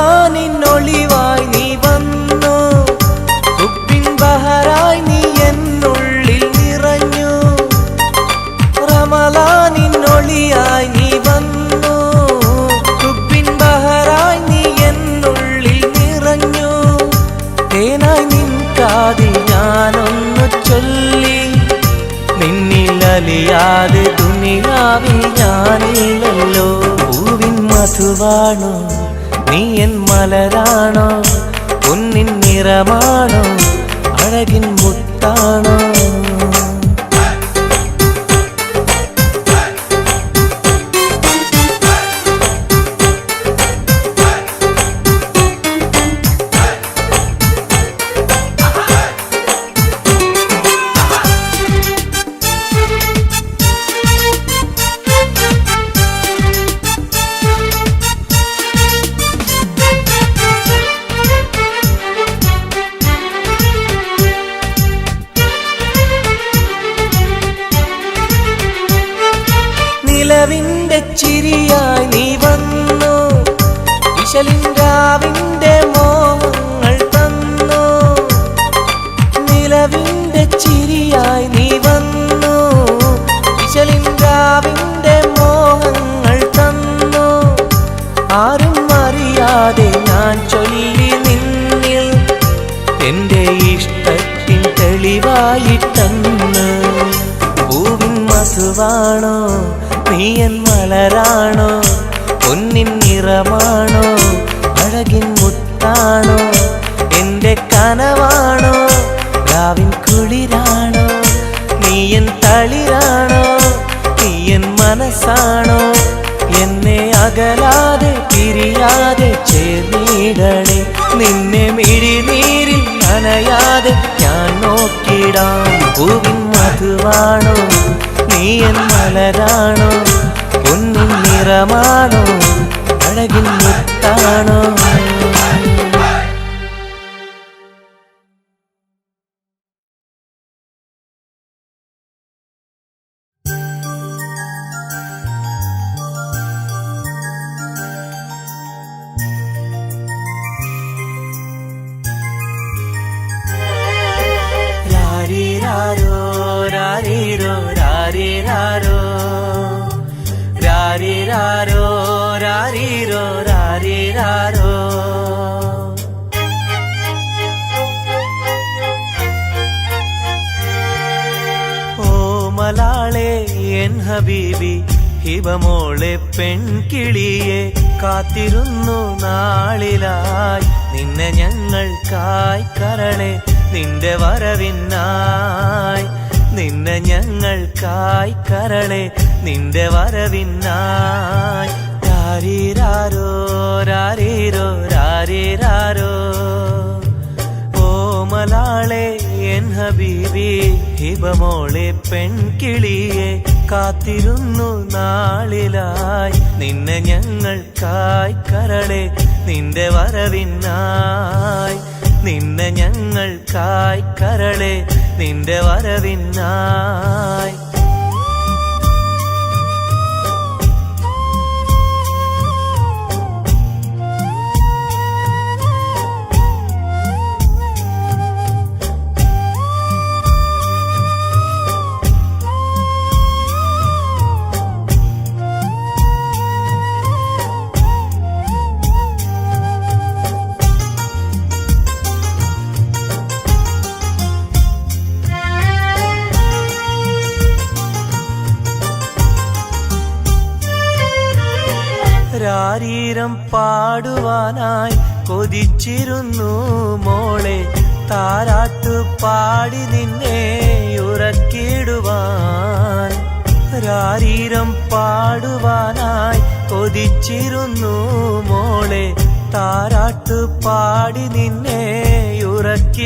റമളാനിന്നൊളിവായി നീ വന്നു, ഹുബ്ബിൻ ബഹറായി നീ മധുവാണോ നീ എൻ മലരാണോ പൊന്നിൻ നിറമാണോ അഴകിൻ മുത്താണോ നിലവിന്റെ ചിരിയായി നീ വന്നു വിശലിൻരാവിന്റെ മോഹങ്ങൾ തന്നു നിലവിന്റെ ചിരിയായി നീ വന്നു വിശലിൻരാവിന്റെ മോഹങ്ങൾ തന്നു ആരും അറിയാതെ ഞാൻ ചൊല്ലി നിന്നിൽ എന്റെ ഇഷ്ടത്തിൻ തെളിവായിട്ടന്ന് പൂവിൻ മധുവാണോ നീ എൻ മലരാണോ പൊന്നിൻ നിറമാണോ അഴകിൻ മുത്താണോ എന്റെ കനവാണോ രാവിൻ കുളിരാണോ നീ എൻ തളിരാണോ നീ എൻ മനസ്സാണോ എന്നെ അകലാതെ പിരിയാതെ ചേർന്നിടണേ നിന്നെ മിഴിനീരിൽ നനയാതെ ഞാൻ നോക്കിടാം പൂവിൻ മധുവാണോ നീ എൻ മലരാണോ പൊന്നിൻ നിറമാണോ അഴകിൻ മുത്താണോ രാരിരാരോ രാരിരോ രാരിരാരോ രാരിരാരോ രാരിരോ രാരിരാരോ ഓ മലാളെ എൻ ഹബീബി ഹിബമോളെ പെൺകിളിയെ കാത്തിരുന്നു നാളിലായി നിന്നെ ഞങ്ങൾക്കായി കരളെ നിന്റെ വരവിനായി നിന്നെ ഞങ്ങൾക്കായി കരളെ നിന്റെ വരവിനായി രാരിരാരോ രാരിരോ രാരിരാരോ ഓ മലാളെ എൻ ഹബീബി ഹിബമോളെ പെൺകിളിയെ കാത്തിരുന്നു നാളിലായി നിന്നെ ഞങ്ങൾക്കായി കരളെ നിന്റെ വരവിനായി നിന്നെ ഞങ്ങൾക്കായി കരളെ നിന്റെ വരവിനായി രാരീരം പാടുവാനായി കൊതിച്ചിരുന്നു മോളെ താരാട്ടു പാടി നിന്നെ ഉറക്കിടുവാൻ രാരീരം പാടുവാനായി കൊതിച്ചിരുന്നു മോളെ താരാട്ടു പാടി നിന്നെ ഉറക്കിടുവാൻ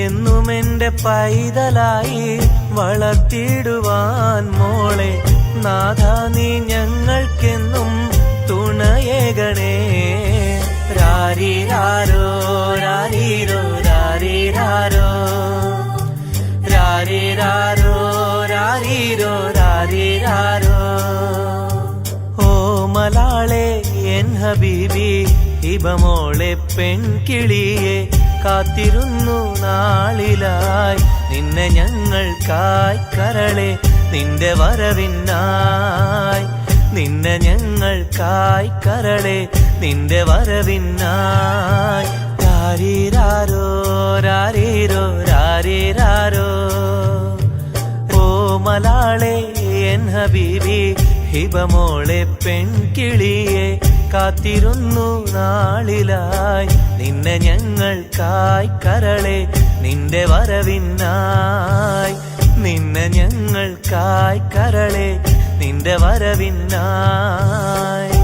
എന്നും എന്റെ പൈതലായി വളർത്തിടുവാൻ മോളെ നാഥ നീ ഞങ്ങൾക്കെന്നും തുണയേകണേ രാരിരാരോ രാരിരോ രാരിരാരോ രാരിരാരോ രാരിരോ രാരിരാരോ ഓ മലാളെ എൻ ഹബീബി ഹിബമോളെ പെൺകിളിയെ കാത്തിരുന്നു നാളിലായി നിന്നെ ഞങ്ങൾക്കായി കരളെ നിന്റെ വരവിനായി നിന്നെ ഞങ്ങൾക്കായി കരളെ നിന്റെ വരവിനായി രാരിരാരോ രാരിരോ രാരിരാരോ ഓ മലാളെ എൻ ഹബീബി ഹിബമോളെ പെൺകിളിയെ കാത്തിരുന്നു നാളിലായി നിന്നെ ഞങ്ങൾക്കായി കരളെ നിന്റെ വരവിനായി നിന്നെ ഞങ്ങൾക്കായി കരളെ നിന്റെ വരവിനായി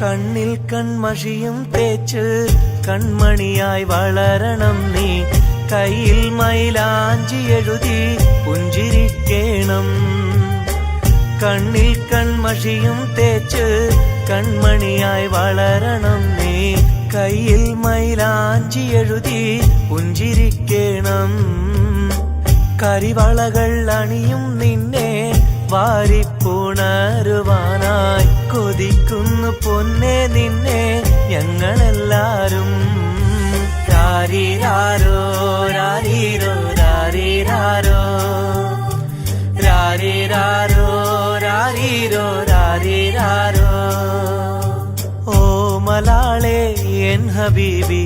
കണ്ണിൽ കൺമഷിയും തേച്ച് കൺമണിയായി വളരണം നീ കയ്യിൽ മൈലാഞ്ചി എഴുതി പുഞ്ചിരിക്കേണം കണ്ണിൽ കൺമഷിയും തേച്ച് കൺമണിയായി വളരണം നീ കയ്യിൽ മൈലാഞ്ചി എഴുതി പുഞ്ചിരിക്കേണം കരിവളകൾ അണിയും നിന്നെ വാരിപ്പുണരുവാനായി കൊതിക്കുന്നു പൊന്നെ നിന്നെ ഞങ്ങളെല്ലാരും രാരീരാരോ രാരീരോ രാരീരാരോ രാരീരാരോ രാരീരോ രാരീരാരോ ഓ മലാളെ എൻ ഹബീബി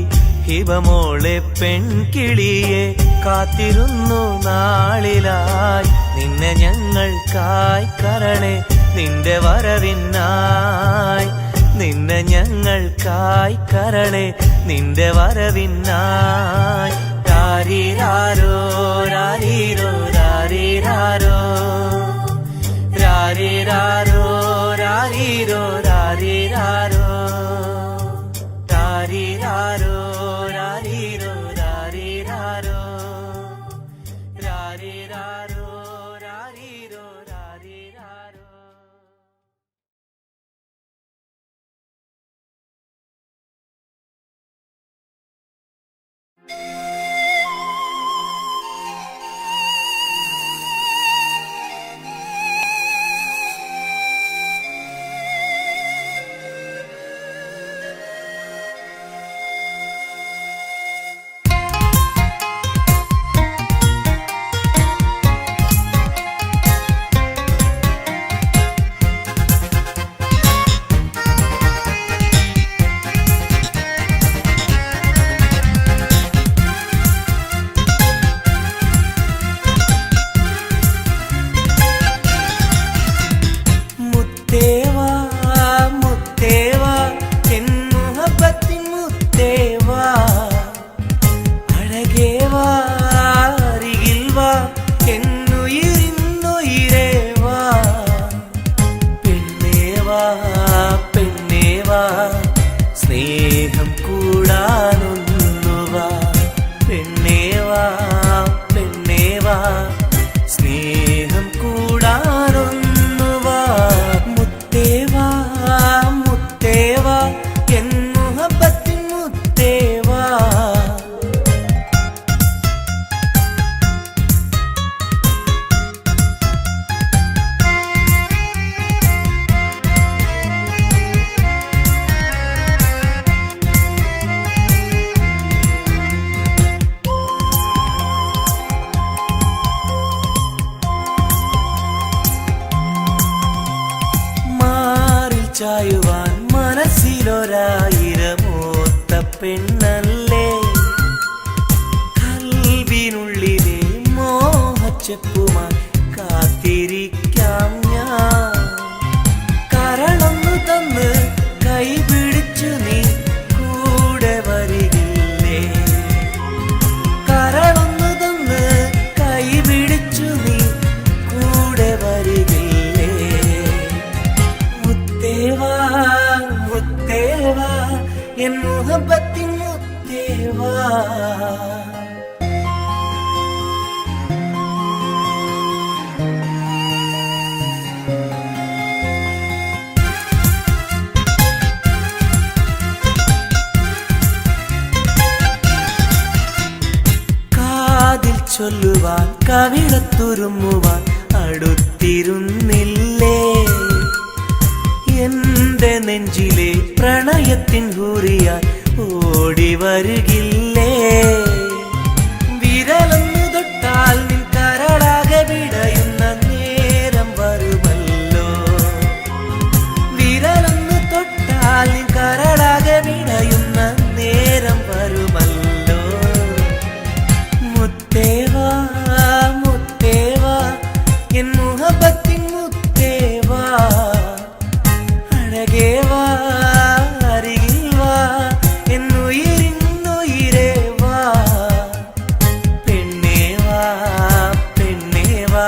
ഹിബമോളെ പെൺകിളിയെ കാത്തിരുന്നു നാളിലായി നിന്നെ ഞങ്ങൾക്കായി കരളെ നിന്റെ വരവിനായി നിന്നെ ഞങ്ങൾക്കായി കരളെ നിന്റെ വരവിനായി രാരീരാരോ രാരീരോ രാരീരാരോ രാരീരാരോ രാരീരോ രാരീരാരോ രാരീരാരോ രാരീരോ രാരീരാരോ രാരീരാരോ രാരീരോ രാരീരാരോ സ്നേഹം കൂടാനൊന്നുവാ പെണ്ണേവാ പെണ്ണേവാ സ്നേഹം കൂടാനൊന്നുവാ മുത്തേവാ മുത്തേവാ എൻ മുഹബത്തിൻ മുത്തേവാ ചായുവാൻ മനസ്സിലൊരായിരമോത്ത പെണ്ണല്ലേ കൽവിനുള്ളിലെ മോഹച്ചെപ്പുമായി കാത്തിരിക്കാം ഞാൻ കരളൊന്നു തന്ന് കൈ പിടിച്ചു നീ കൂടെ വരികില്ലേ കരളൊന്നു തന്ന് കൈ പിടിച്ചു നീ കൂടെ വരികില്ലേ മുത്തേവാ മുത്തേവാ എൻ മുഹബത്തിൻ മുത്തേവാ കാതിൽ ചൊല്ലുവാൻ കവിളത്തുരുമ്മുവാൻ അടുത്തിരുന്നില്ലേ? എന്റെ നെഞ്ചിലെ പ്രണയത്തിൻ ഹൂറിയാൽ ഓടി വരുകില്ലേ? വിരലൊന്നു തൊട്ടാൽ നിൻ കരളാകെ വിടയുന്ന നേരം വരുമല്ലോ. വിരലൊന്നു തൊട്ടാൽ നിൻ കരളാകെ വിടയുന്ന നേരം വരുമല്ലോ. മുത്തേവാ മുത്തേവാ എൻ മുഹബത്തിൻ മുത്തേവാ, അഴകേവാ അരികിൽ വാ എന്നുയിരിന്നുയിരേ വാ. പെണ്ണേവാ പെണ്ണേവാ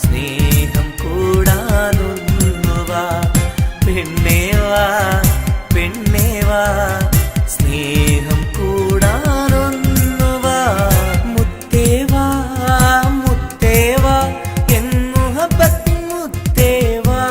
സ്നേഹം കൂടാനൊന്നുവാ. പെണ്ണേവാ പെണ്ണേവാ സ്നേഹം കൂടാനൊന്നുവാ. മുത്തേവാ മുത്തേവാ എൻ മുഹബത്തിൻ മുത്തേവാ.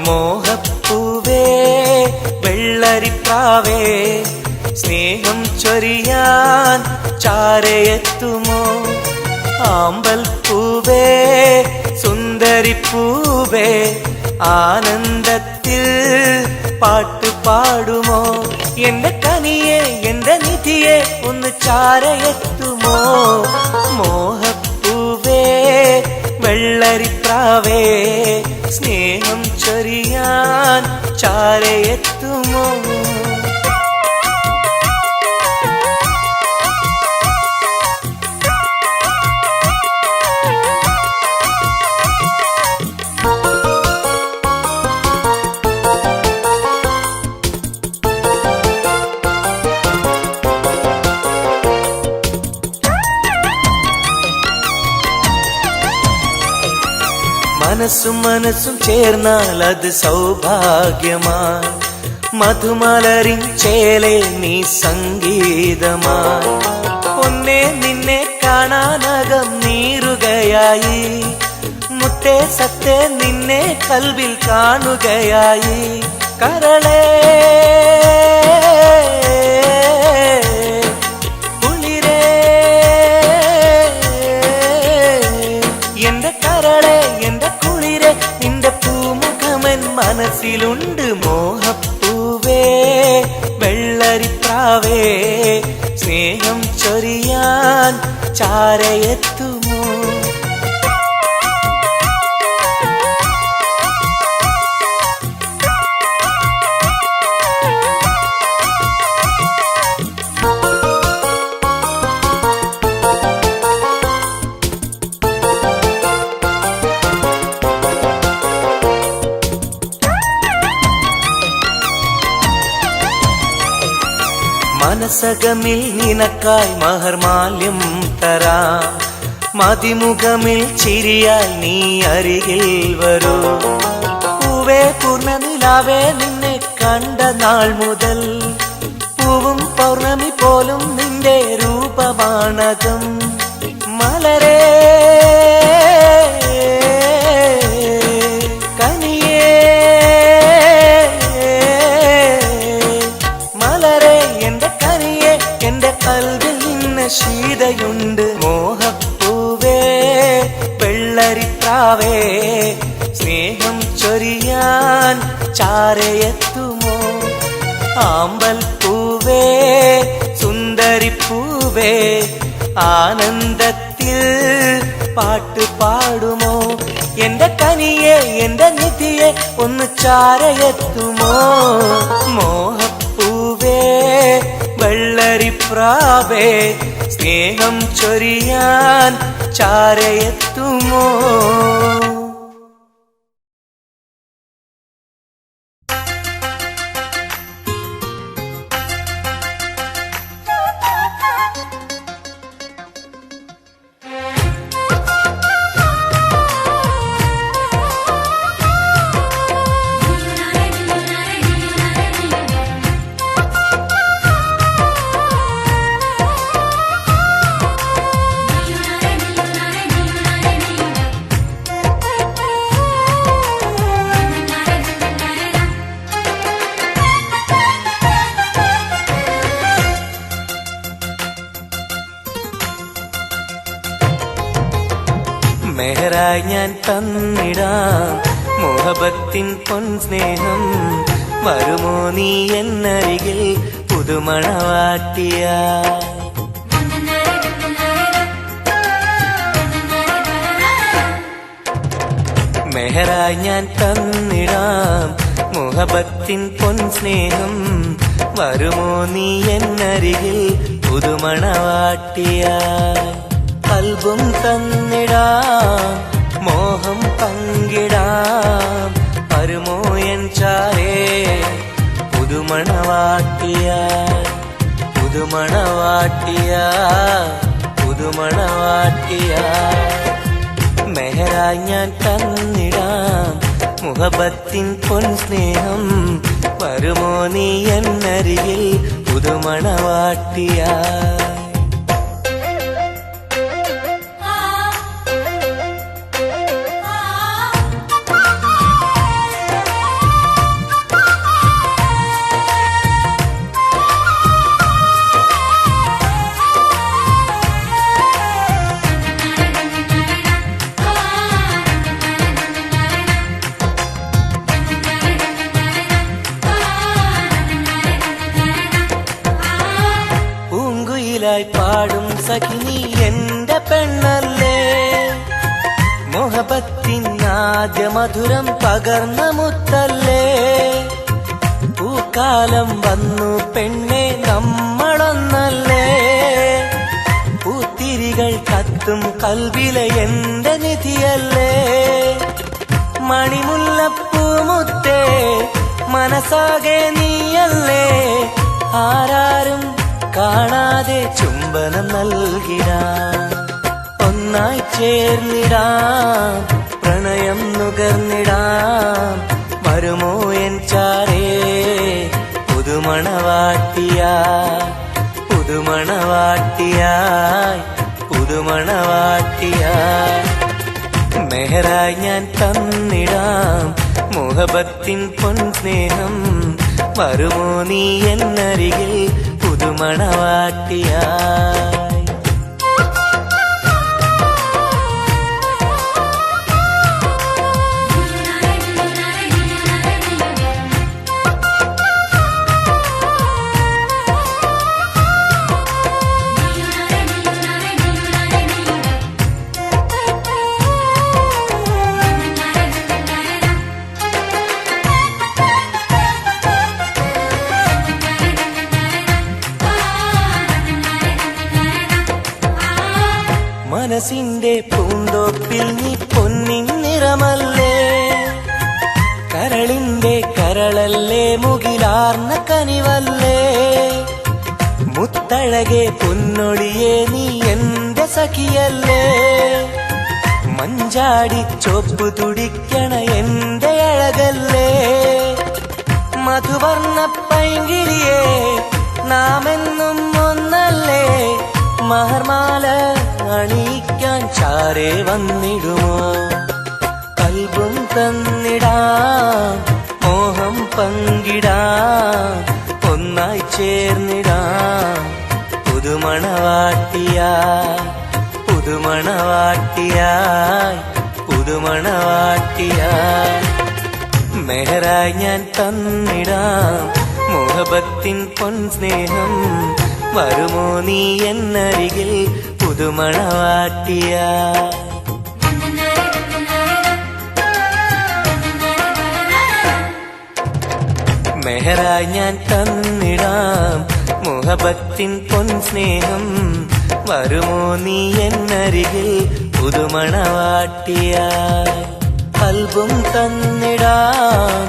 മോഹപ്പൂവേ വെള്ളരിപ്രാവേ സ്നേഹം ചൊരിയാൻ ചാരയെത്തുമോ? ആമ്പൽ പൂവേ സുന്ദരിപ്പൂവേ ആനന്ദത്തിൽ പാട്ട് പാടുമോ? എന്റെ കനിയെ എന്റെ നിധിയെ ഒന്ന് ചാരയെത്തുമോ? മോഹപ്പൂവേ വെള്ളരിപ്രാവേ സ്നേഹം ചൊരിയാൻ ചാരയെത്തുമോ? മനസ്സും മനസ്സും ചേർന്നാൽ അത് സൗഭാഗ്യമായി. മധുമലരിൻ ചേലെ നീ സംഗീതമായി. ഒന്നേ നിന്നെ കാണാനകം നീറുകയായി. മുത്തേ സത്തേ നിന്നെ കൽവിൽ കാണുകയായി. കരളേ കുളിരേ എന്റെ കരളേ എന്റെ കുളിരെ നിന്റെ പൂമുഖമൻ മനസ്സിലുണ്ട്. മോഹപ്പൂവേ വെള്ളരിപ്രാവേ സ്നേഹം ചൊരിയാൻ ചാരയെത്തുമോ? മനസകമിൽ നിനക്കായി മഹർമാല്യം തരാം. മതിമുഖമിൽ ചിരിയായി നീ അരികിൽ വരൂ. പൂവേ പൂർണ്ണനിലാവേ നിന്നെ കണ്ട നാൾ മുതൽ പൂവും പൗർണമി പോലും നിന്റെ രൂപമാണകം. മലരേ കനിയേ മലരേ എന്റെ കനിയെ എന്റെ കൽവിൽ നിന്ന ശീതയുണ്ട്. മോഹപ്പൂവേ വെള്ളരിപ്രാവേ സ്നേഹം ചൊരിയാൻ ചാരയെത്തുമോ? ആമ്പൽ പൂവേ സുന്ദരിപ്പൂവേ ആനന്ദത്തിൽ പാട്ട് പാടുമോ? എന്റെ കനിയെ എന്റെ നിധിയെ ഒന്ന് ചാരയെത്തുമോ മോഹപ്പൂവേ വെള്ളരിപ്രാവേ സ്നേഹം ചൊരിയാൻ ചാരയെത്തുമോ മെഹറായി ഞാൻ തന്നിടാം മോഹബത്തിൻ പൊൻസ്നേഹം വരുമോ നീ എന്നരികിൽ പുതുമണവാട്ടിയ മെഹറായി ഞാൻ തന്നിടാം മോഹബത്തിൻ പൊൻസ്നേഹം വരുമോ നീ എന്നരികിൽ പുതുമണവാട്ടിയ കൽബും തന്നിടാം മോഹം പങ്കിടാം വരുമോ എൻ ചാരേ പുതുമണവാട്ടിയ പുതുമണവാട്ടിയ പുതുമണവാട്ടിയ മെഹറായി ഞാൻ തന്നിടാം മുഹബത്തിൻ പൊൻസ്നേഹം വരുമോ നീ എന്നരികിൽ പുതുമണവാട്ടിയ പാടും സഖിനി എന്റെ പെണ്ണല്ലേ മോഹബത്തിൻ ആദ്യ മധുരം പകർന്ന മുത്തല്ലേ പൂക്കാലം വന്നു പെണ്ണെ നമ്മളൊന്നല്ലേ പൂത്തിരികൾ കത്തും കൽവിലെ എന്റെ നിധിയല്ലേ മണിമുല്ലപ്പൂമുത്തേ മനസ്സാകെ നീയല്ലേ ആരാരും കാണാതെ ചുംബനം നൽകിടാം ഒന്നായി ചേർന്നിടാം പ്രണയം നുകർന്നിടാം വരുമോ എൻ ചാരേ പുതുമണവാട്ടിയായി പുതുമണവാട്ടിയായി പുതുമണവാട്ടിയായി മെഹറായി ഞാൻ തന്നിടാം മോഹബത്തിൻ പൊൻസ്നേഹം വരുമോ നീ എന്നരികിൽ പുതുമണവാട്ടിയായി മനസ്സിന്റെ പൂന്തോപ്പിൽ നീ പൊന്നിൻ നിറമല്ലേ കരളിന്റെ കരളല്ലേ മുകിലാർന്ന കനിവല്ലേ മുത്തഴകെ പൊന്നൊളിയെ നീ എന്റെ സഖിയല്ലേ മഞ്ചാടി ചോപ്പ് തുടിക്കണ എന്റെ അഴകല്ലേ മധുവർണ്ണ പൈങ്കിളിയെ നാമെന്നും ഒന്നല്ലേ മഹർമാല അണിയിക്കാൻ ചാരേ വന്നിടുമോ കൽബും തന്നിടാം മോഹം പങ്കിടാം ഒന്നായി ചേർന്നിടാം പുതുമണവാട്ടിയായി പുതുമണവാട്ടിയായി പുതുമണവാട്ടിയായി മെഹറായി ഞാൻ തന്നിടാം മോഹബത്തിൻ പൊൻസ്നേഹം വരുമോ നീ എന്നരികിൽ പുതുമണവാട്ടിയായി മെഹറായി ഞാൻ തന്നിടാം മുഹബത്തിൻ പൊൻസ്നേഹം. വരുമോ നീ എന്നരികിൽ പുതുമണവാട്ടിയായി? കൽബും തന്നിടാം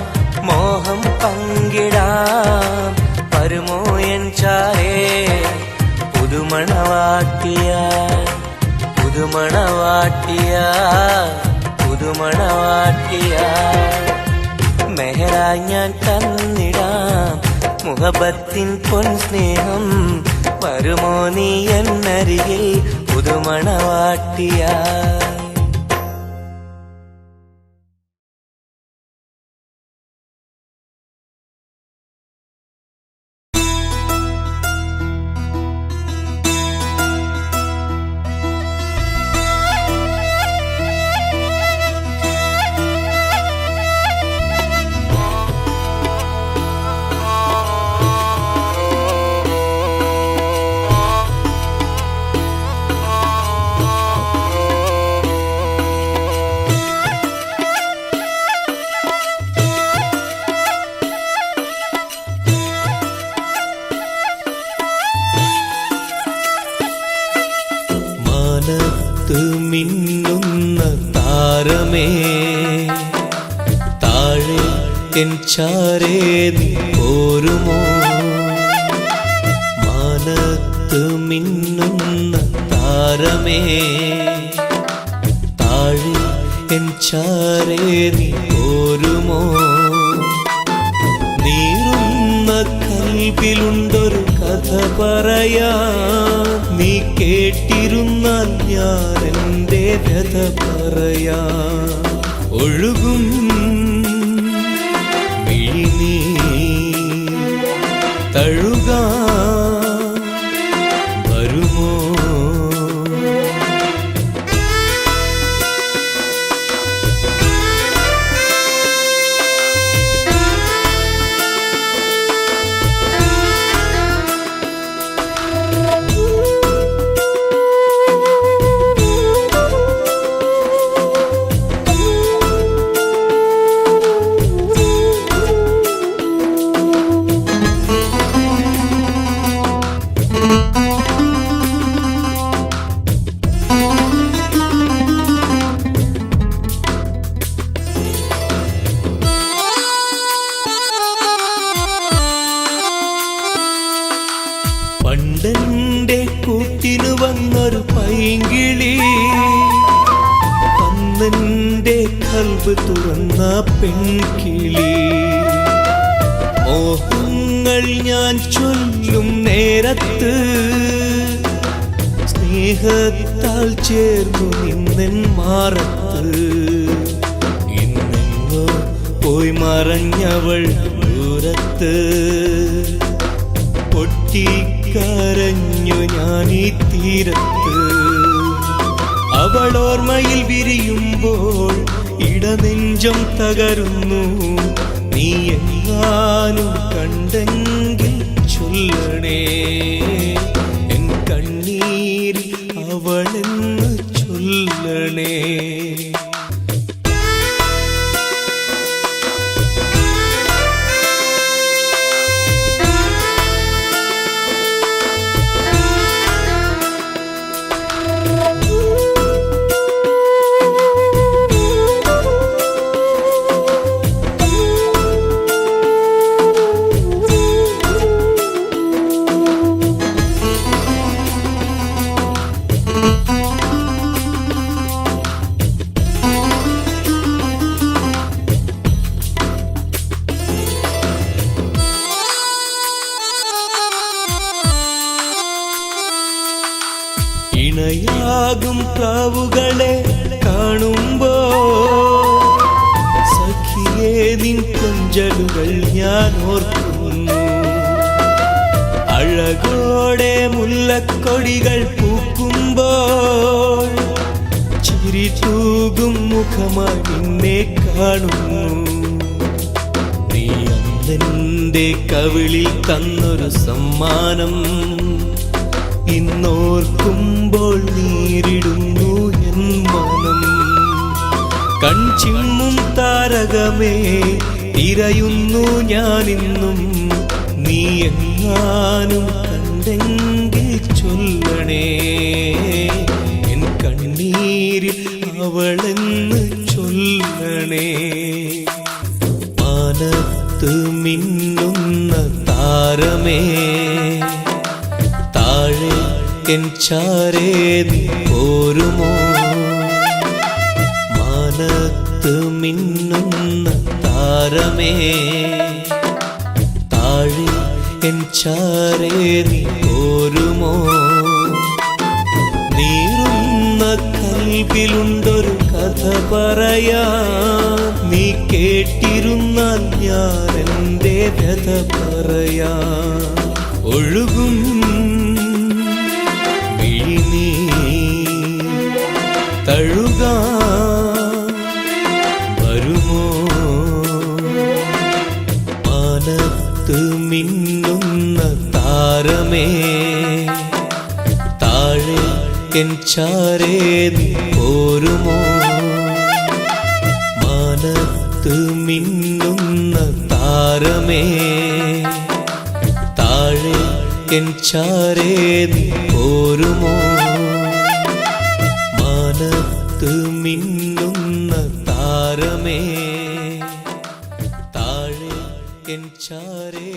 മോഹം പങ്കിടാം. വരുമോ എൻ ചാരേ പുതുമണവാട്ടിയായി? പുതുമണവാട്ടിയായി പുതുമണവാട്ടിയായി. മെഹറായി ഞാൻ തന്നിടാം മുഹബത്തിൻ പൊൻസ്നേഹം. വരുമോ നീ എന്നരികിൽ പുതുമണവാട്ടിയായി? മിന്നുന്ന താരമേ താഴെ എൻ ചാരേ നീ പോരുമോ? മാനത്ത് മിന്നുന്ന താരമേ താഴെ എൻ ചാരേ നീ പോരുമോ? നീറുന്ന കൽബിലുണ്ടൊരു കഥ പറയാ, നീ കേട്ടിരുന്നാൽ ഞാൻ എൻ്റെ കഥ പറയാ. ഒഴുകും മിഴിനീ തഴുകാൻ വരുമോ? പണ്ടെന്റെ കൂട്ടിനു വന്നൊരു പൈങ്കിളി, അന്നെന്റെ കൽബ് തുറന്ന പെൺകിളി. മോഹങ്ങൾ ഞാൻ ചൊല്ലും നേരത്ത് സ്നേഹത്താൽ ചേർന്നു നിന്നെൻ മാറത്ത്. ഇന്നെങ്ങോ പോയി മറഞ്ഞവൾ ദൂരത്ത്, പൊട്ടിക്കരഞ്ഞു ഞാനീ തീരത്ത്. അവൾ ഓർമ്മയിൽ വിരിയുമ്പോൾ ഇടനെഞ്ചം തകരുന്നു. നീ എങ്ങാനും കണ്ടെങ്കിൽ ചൊല്ലണേ, എൻ കണ്ണീരിൽ അവളെന്ന് ചൊല്ലണേ. ഇണയാകും പ്രാവുകളെ കാണുമ്പോ സഖിയേ നിൻ കൊഞ്ചലുകൾ ഞാൻ ഓർക്കുന്നു. അഴകോടെ മുല്ലക്കൊടികൾ പൂക്കുമ്പോൾ ചിരി തൂകും മുഖമായി നിന്നെ കാണുന്നു. നീ അന്നെന്റെ കവിളിൽ തന്നൊരു സമ്മാനം ഇന്നോർക്കുമ്പോൾ നീരിടുന്നു എൻ മനം. കൺചിമ്മും താരകമേ തിരയുന്നു ഞാനിന്നും, നീ എങ്ങാനും കണ്ടെങ്കിൽ ചൊല്ലണേ, എൻ കണ്ണീരിൽ അവളെന്ന് ചൊല്ലണേ. മാനത്ത് മിന്നുന്ന താരമേ, താഴെ എൻ ചാരേ നീ പോരുമോ? മാനത്ത് മിന്നുന്ന താരമേ, താഴെ എൻ ചാരേ നീ പോരുമോ? നീറുന്ന കൽബിലുണ്ടൊരു കഥ പറയാൻ, നീ കേട്ടിരുന്നാൽ ഞാൻ എൻ്റെ വ്യഥ പറയാൻ. ഒഴുകും മിഴിനീർ തഴുകാൻ വരുമോ? മാനത്ത് മിന്നുന്ന താരമേ, താഴെ എൻ ചാരേ നീ പോരുമോ? മാനത്ത് മിന്നുന്ന താരമേ, താഴെ എൻ ചാരേ നീ പോരുമോ? മാനത്ത് മിന്നുന്ന താരമേ, താഴെ എൻ ചാരേ